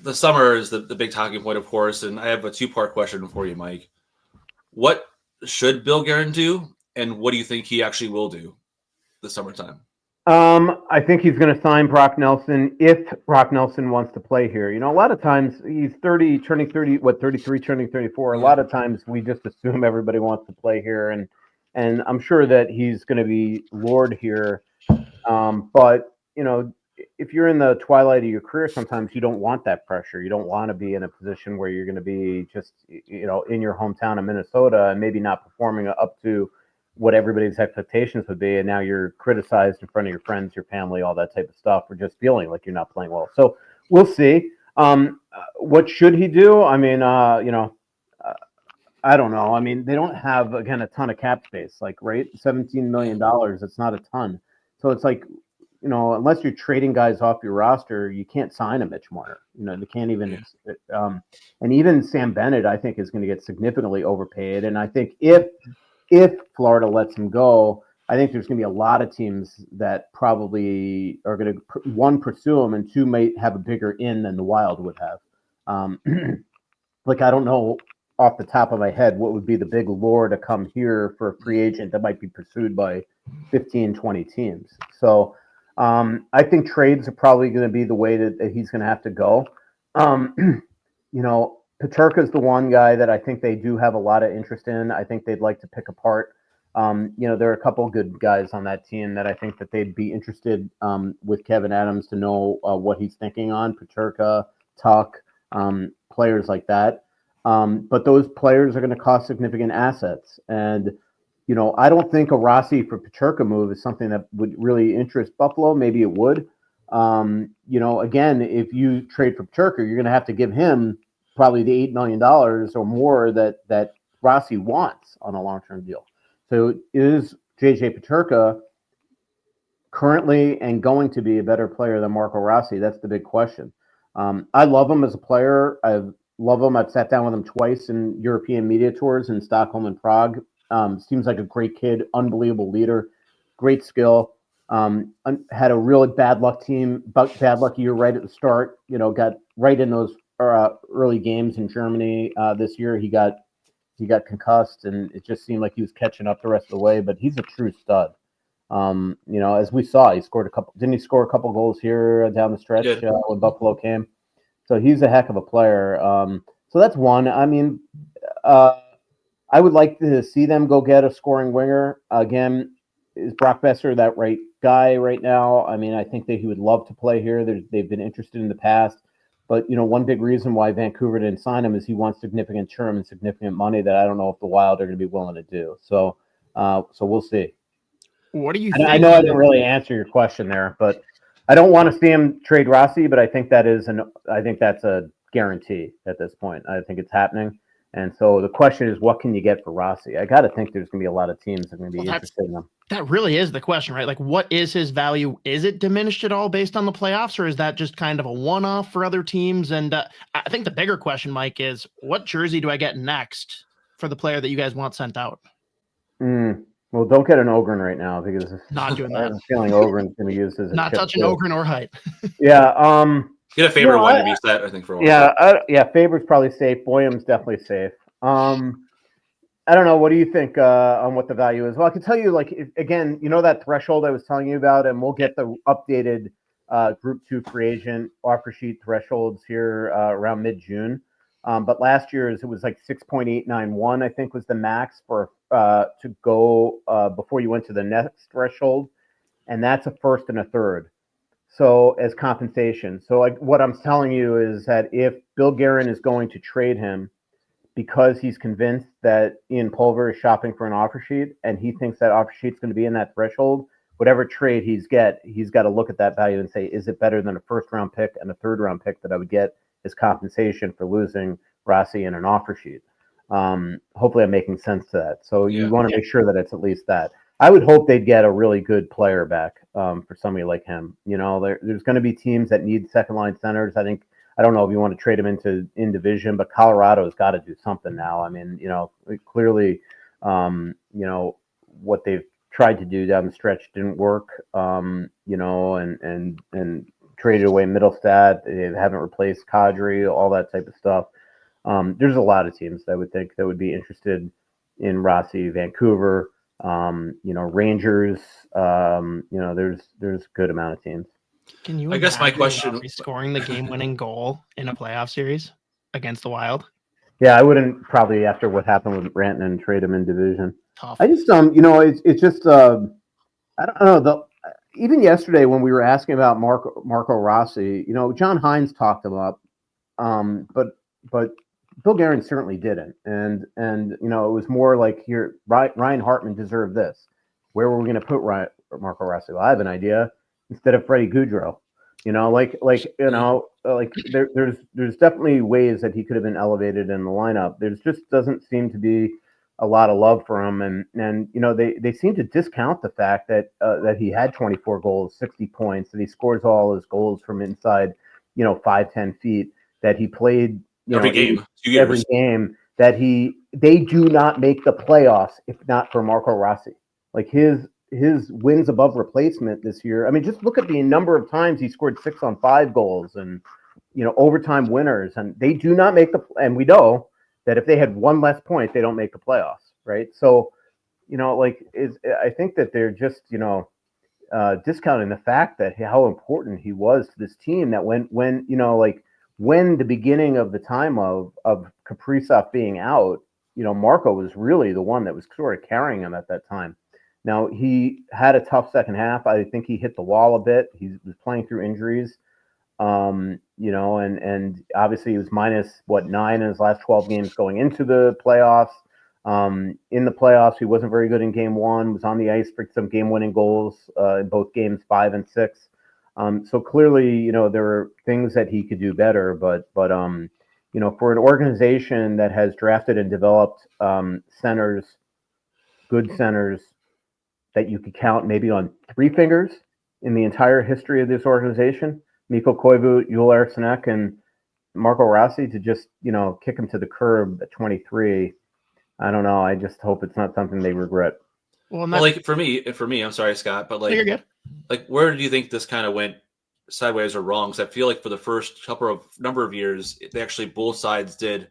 the summer is the big talking point, of course, and I have a two-part question for you, Mike. What should Bill Guerin do, and what do you think he actually will do this summertime? I think he's going to sign Brock Nelson if Brock Nelson wants to play here. A lot of times he's 30, turning 30, 33, turning 34. A Yeah. lot of times we just assume everybody wants to play here, and I'm sure that he's going to be lured here. But if you're in the twilight of your career, sometimes you don't want that pressure. You don't want to be in a position where you're going to be just in your hometown of Minnesota and maybe not performing up to what everybody's expectations would be, and now you're criticized in front of your friends, your family, all that type of stuff, or just feeling like you're not playing well. So we'll see. What should he do? I mean, I don't know. I mean, they don't have, again, a ton of cap space. Like, right, $17 million. It's not a ton. So it's like, unless you're trading guys off your roster, you can't sign a Mitch Marner. They can't even. And even Sam Bennett, I think, is going to get significantly overpaid. And I think if Florida lets him go, I think there's going to be a lot of teams that probably are going to, one, pursue him, and two, might have a bigger in than the Wild would have. Like, I don't know off the top of my head what would be the big lure to come here for a free agent that might be pursued by 15, 20 teams. So I think trades are probably going to be the way that he's going to have to go. Peterka is the one guy that I think they do have a lot of interest in. I think they'd like to pick apart. There are a couple of good guys on that team that I think that they'd be interested with Kevin Adams to know what he's thinking on. Peterka, Tuck, players like that. But those players are going to cost significant assets. And, I don't think a Rossi for Peterka move is something that would really interest Buffalo. Maybe it would. Again, if you trade for Peterka, you're going to have to give him probably the $8 million or more that Rossi wants on a long-term deal. So is JJ Peterka currently and going to be a better player than Marco Rossi? That's the big question. I love him as a player. I love him. I've sat down with him twice in European media tours in Stockholm and Prague. Seems like a great kid, unbelievable leader, great skill. Had a really bad luck year right at the start. Got right in those early games in Germany this year. He got concussed, and it just seemed like he was catching up the rest of the way. But he's a true stud. As we saw, he scored a couple. Didn't he score a couple goals here down the stretch when Buffalo came? So he's a heck of a player. So that's one. I mean, I would like to see them go get a scoring winger. Again, is Brock Besser that right guy right now? I mean, I think that he would love to play here. They've been interested in the past. But, one big reason why Vancouver didn't sign him is he wants significant term and significant money that I don't know if the Wild are going to be willing to do. So we'll see. What do you think? I know I didn't really answer your question there, but I don't want to see him trade Rossi, but I think that's a guarantee at this point. I think it's happening. And so the question is, what can you get for Rossi? I got to think there's going to be a lot of teams that are going to be interested in him. That really is the question, right? Like, what is his value? Is it diminished at all based on the playoffs, or is that just kind of a one-off for other teams? And I think the bigger question, Mike, is what jersey do I get next for the player that you guys want sent out? Well, don't get an Ogren right now because not doing that. I have a feeling Ogren's going to be used as a not touching Ogren or Height. Yeah. Get a Faber one to be set, I think, for a while. Yeah, Faber's probably safe. Boyum's definitely safe. I don't know. What do you think on what the value is? Well, I can tell you, like, again, that threshold I was telling you about, and we'll get the updated Group 2 free agent offer sheet thresholds here around mid-June. But last year's, it was like 6.891, I think, was the max for to go before you went to the next threshold. And that's a first and a third. So as compensation. So like what I'm telling you is that if Bill Guerin is going to trade him because he's convinced that Ian Pulver is shopping for an offer sheet and he thinks that offer sheet's going to be in that threshold, whatever trade he's got to look at that value and say, is it better than a first round pick and a third round pick that I would get as compensation for losing Rossi in an offer sheet? Hopefully I'm making sense to that. So you want to make sure that it's at least that. I would hope they'd get a really good player back for somebody like him. There's going to be teams that need second line centers. I don't know if you want to trade him in division, but Colorado's got to do something now. I mean, clearly, what they've tried to do down the stretch didn't work. And traded away Middlestat. They haven't replaced Kadri, all that type of stuff. There's a lot of teams that I would think that would be interested in Rossi. Vancouver, Rangers. There's a good amount of teams. Can you I guess my imagine question- Rossi scoring the game-winning goal in a playoff series against the Wild? Yeah, I wouldn't probably after what happened with Rantanen trade him in division. Tough. I just it's just I don't know even yesterday when we were asking about Marco Rossi, John Hines talked him up, but Bill Guerin certainly didn't, and it was more like here Ryan Hartman deserved this. Where were we going to put Marco Rossi? Well, I have an idea. Instead of Freddie Gaudreau, there's definitely ways that he could have been elevated in the lineup. There just doesn't seem to be a lot of love for him, and they seem to discount the fact that he had 24 goals, 60 points, that he scores all his goals from inside, 5-10 feet, that he played every game, that they do not make the playoffs if not for Marco Rossi. Like his wins above replacement this year. I mean, just look at the number of times he scored 6-on-5 goals and overtime winners, and they do not make and we know that if they had one less point, they don't make the playoffs, right? So, I think that they're just, discounting the fact that how important he was to this team. That when the beginning of the time of Kaprizov being out, Marco was really the one that was sort of carrying him at that time. Now he had a tough second half. I think he hit the wall a bit. He was playing through injuries. And obviously he was minus 9 in his last 12 games going into the playoffs. In the playoffs, he wasn't very good in game 1, was on the ice for some game-winning goals in both games 5 and 6. So clearly, there were things that he could do better, but for an organization that has drafted and developed centers, good centers that you could count maybe on 3 fingers in the entire history of this organization, Mikko Koivu, Joel Eriksson and Marco Rossi, to just, kick him to the curb at 23. I don't know. I just hope it's not something they regret. Well, for me, I'm sorry, Scott, but you're good. Where do you think this kind of went sideways or wrong? Because I feel like for the first number of years, they actually both sides did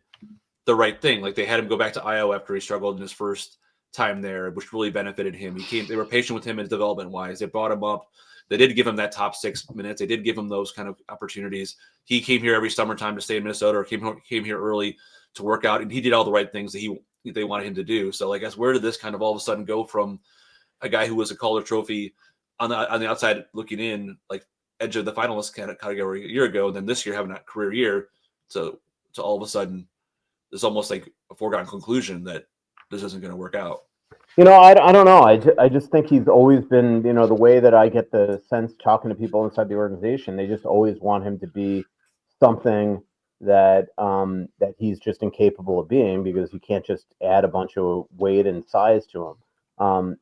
the right thing. Like they had him go back to Iowa after he struggled in his first time there, which really benefited him. They were patient with him in development wise. They brought him up. They did give him that top 6 minutes. They did give him those kind of opportunities. He came here every summertime to stay in Minnesota, or came here early to work out, and he did all the right things that they wanted him to do. So, I guess where did this kind of all of a sudden go from a guy who was a Calder Trophy on the outside looking in, like edge of the finalist category a year ago, and then this year having that career year, to all of a sudden it's almost like a foregone conclusion that this isn't going to work out? I don't know. I just think he's always been, the way that I get the sense talking to people inside the organization, they just always want him to be something that he's just incapable of being, because you can't just add a bunch of weight and size to him.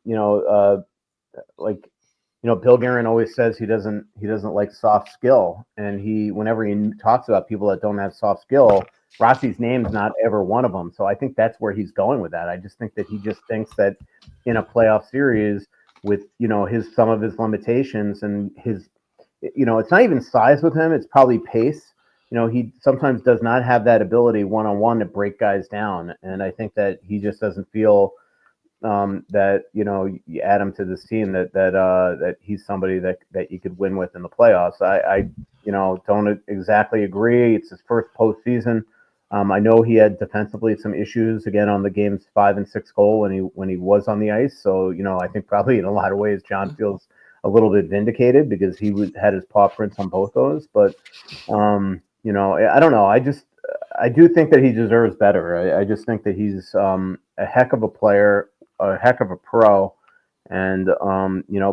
Bill Guerin always says he doesn't like soft skill, and whenever he talks about people that don't have soft skill, Rossi's name's not ever one of them. So I think that's where he's going with that. I just think that he just thinks that in a playoff series with, some of his limitations and his, it's not even size with him. It's probably pace. He sometimes does not have that ability one-on-one to break guys down. And I think that he just doesn't feel that, you add him to this team that he's somebody that you could win with in the playoffs. I don't exactly agree. It's his first postseason. I know he had defensively some issues again on the game's 5 and 6 goal when he was on the ice. So, I think probably in a lot of ways, John feels a little bit vindicated because he had his paw prints on both those. But, I don't know. I do think that he deserves better. I just think that he's a heck of a player, a heck of a pro. And,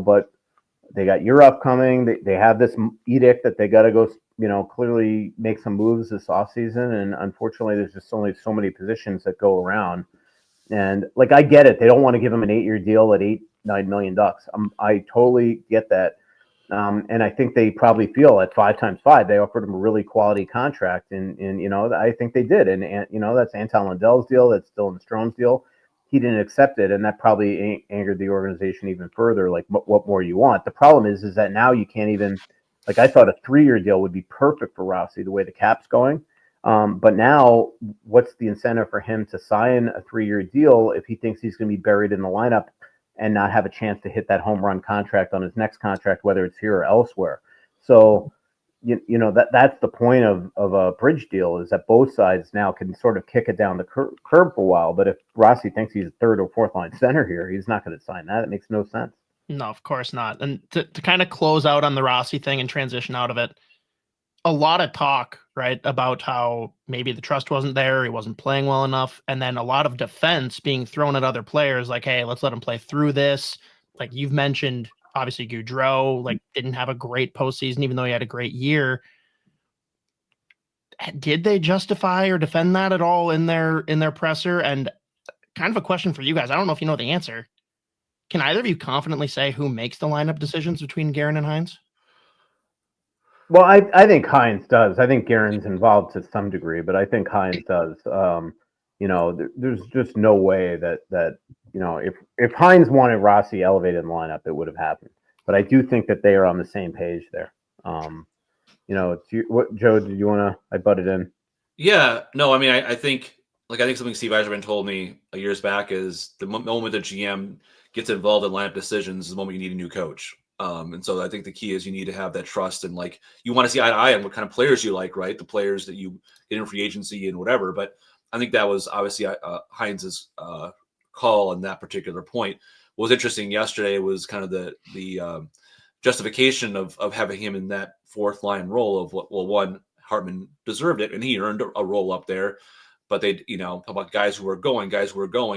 but they got Europe coming. They have this edict that they got to go, clearly make some moves this offseason. And unfortunately, there's just only so many positions that go around. And I get it. They don't want to give him an 8-year deal at $8-9 million. I totally get that. And I think they probably feel at 5 times 5, they offered him a really quality contract. And I think they did. And that's Anton Lundell's deal. That's Dylan Strome's deal. He didn't accept it. And that probably angered the organization even further. Like, what more you want? The problem is that now you can't even Like I thought a 3-year deal would be perfect for Rossi the way the cap's going. But now, what's the incentive for him to sign a 3-year deal if he thinks he's going to be buried in the lineup and not have a chance to hit that home run contract on his next contract, whether it's here or elsewhere? So, you know, that's the point of a bridge deal, is that both sides now can sort of kick it down the curb for a while. But if Rossi thinks he's a third or fourth line center here, he's not going to sign that. It makes no sense. No, of course not. And to kind of close out on the Rossi thing and transition out of it, a lot of talk, right, about how maybe the trust wasn't there, he wasn't playing well enough, and then a lot of defense being thrown at other players, like, hey, let's let him play through this. Like you've mentioned, obviously Gaudreau, like, didn't have a great postseason, even though he had a great year. Did they justify or defend that at all in their presser? And kind of a question for you guys. I don't know if you know the answer. Can either of you confidently say who makes the lineup decisions between Guerin and Hines? Well, I think Hines does. I think Guerin's involved to some degree, but I think Hines does. You know, there's just no way that you know, if Hines wanted Rossi elevated in the lineup, it would have happened. But I do think that they are on the same page there. You know, what, Joe? Did you want to? I butted in. Yeah, no, I mean, I think something Steve Eiserman told me years back is the moment the GM gets involved in lineup decisions is the moment you need a new coach. And so I think the key is you need to have that trust, and like you want to see eye to eye on what kind of players you like, right? The players that you get in free agency and whatever. But I think that was obviously Hines's call on that particular point. What was interesting yesterday was kind of the justification of having him in that fourth line role of one, Hartman deserved it and he earned a role up there, but they, you know, about guys who were going,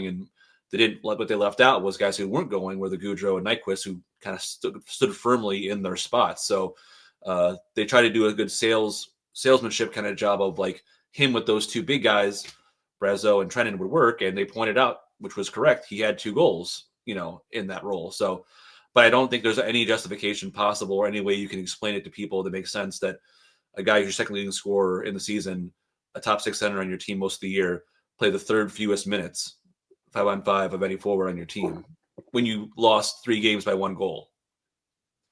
and they didn't let what they left out was guys who weren't going, were the Gaudreau and Nyquist, who kind of stood firmly in their spots. So they try to do a good salesmanship kind of job of like him with those two big guys, Brazeau and Trennan, would work. And they pointed out, which was correct, he had 2 goals, you know, in that role. So, but I don't think there's any justification possible or any way you can explain it to people that makes sense that a guy who's your second leading scorer in the season, a top 6 center on your team most of the year, play the third fewest minutes, 5-on-5 of any forward on your team when you lost 3 games by 1 goal.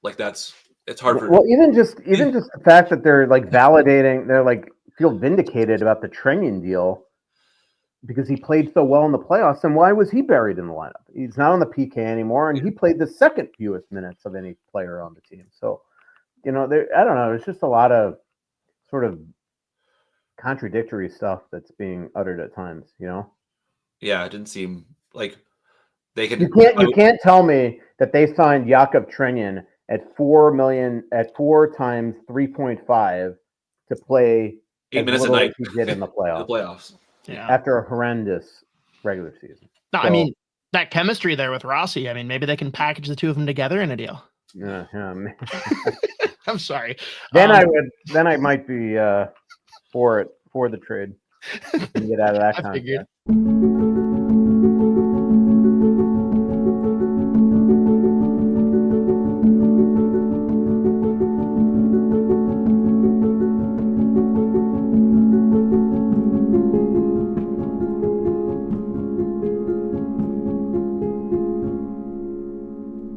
Like it's hard for. Well, even just the fact that they're like validating, they're like feel vindicated about the Trenyan deal because he played so well in the playoffs. And why was he buried in the lineup? He's not on the PK anymore, and he played the second fewest minutes of any player on the team. So, you know, I don't know. It's just a lot of sort of contradictory stuff that's being uttered at times, you know? Yeah, it didn't seem like they can. You can't tell me that they signed Jakub Trenyan at $4 million at 4 times 3.5 to play 8 minutes a night. He did in the playoffs. The playoffs. Yeah. After a horrendous regular season. No, I mean, that chemistry there with Rossi, I mean, maybe they can package the two of them together in a deal. Yeah. I'm sorry. Then I might be for the trade. Get out of that contract.